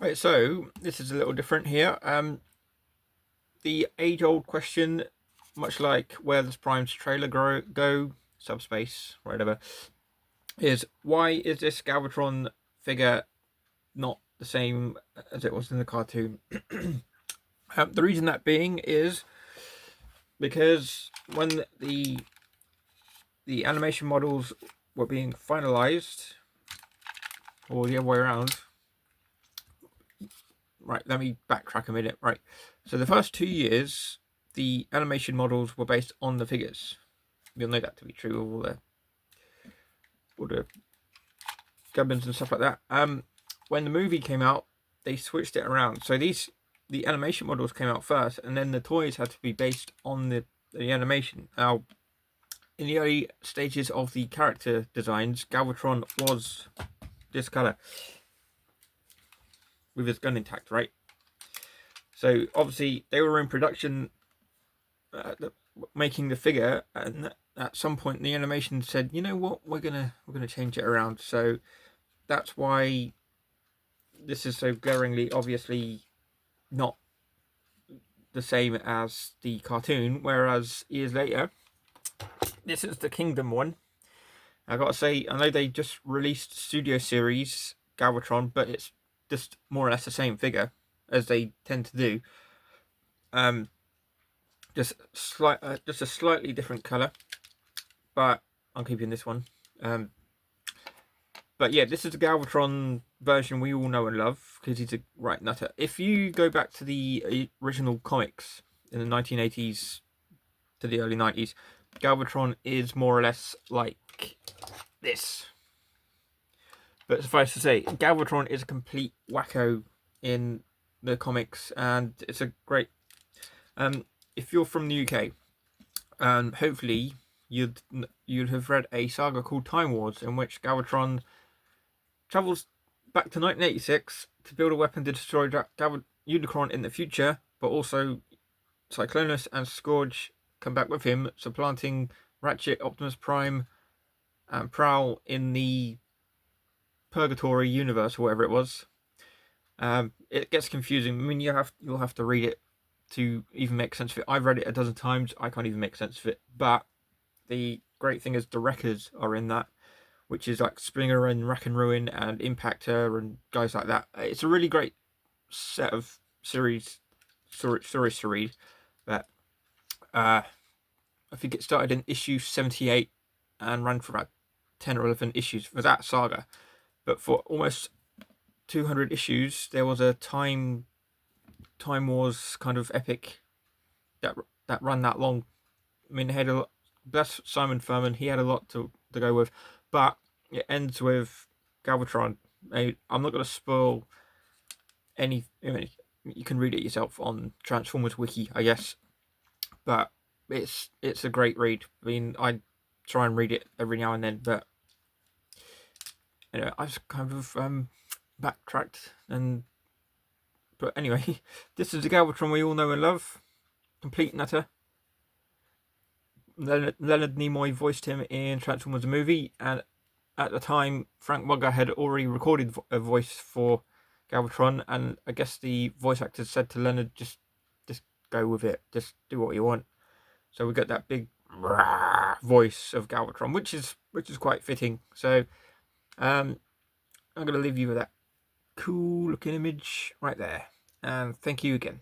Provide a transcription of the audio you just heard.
Right, so this is a little different here. The age-old question, much like where does Prime's trailer go, subspace, whatever, is why is this Galvatron figure not the same as it was in the cartoon? The reason that being is because when the animation models were being finalized, or the other way around. Right, let me backtrack a minute. Right, so the first 2 years, the animation models were based on the figures. You'll know that to be true of all the gubbins and stuff like that. When the movie came out, they switched it around. So the animation models came out first, and then the toys had to be based on the animation. Now, in the early stages of the character designs, Galvatron was this color with his gun intact, right? So obviously they were in production, making the figure, and at some point the animation said, you know what, we're gonna change it around. So that's why this is so glaringly, obviously, not the same as the cartoon. Whereas years later, this is the Kingdom one. I gotta say, I know they just released Studio Series Galvatron, but it's just more or less the same figure as they tend to do. Just a slightly different color, but I'm keeping this one. But yeah, this is the Galvatron version we all know and love because he's a right nutter. If you go back to the original comics in the 1980s to the early 90s, Galvatron is more or less like this. But suffice to say, Galvatron is a complete wacko in the comics, and it's a great. If you're from the UK, hopefully you'd have read a saga called Time Wars, in which Galvatron travels back to 1986 to build a weapon to destroy Unicron in the future, but also Cyclonus and Scourge come back with him, supplanting Ratchet, Optimus Prime, and Prowl in the Purgatory universe, or whatever it was. It gets confusing. I mean, you'll have to read it to even make sense of it. I've read it a dozen times. I can't even make sense of it. But the great thing is the Wreckers are in that, which is like Springer and Rack and Ruin and Impactor and guys like that. It's a really great set of stories to read. But I think it started in issue 78 and ran for about 10 or 11 issues for that saga. But for almost 200 issues, there was a Time Wars kind of epic that ran that long. I mean, bless Simon Furman, he had a lot to go with, but it ends with Galvatron. I'm not going to spoil any. I mean, you can read it yourself on Transformers Wiki, I guess. But it's a great read. I mean, I try and read it every now and then, but anyway, I've kind of backtracked but anyway, this is the Galvatron we all know and love. Complete nutter. Leonard Nimoy voiced him in Transformers the movie, and at the time Frank Mugger had already recorded a voice for Galvatron, and I guess the voice actors said to Leonard, just go with it, just do what you want. So we got that big voice of Galvatron, which is quite fitting. So I'm going to leave you with that cool looking image right there, and thank you again.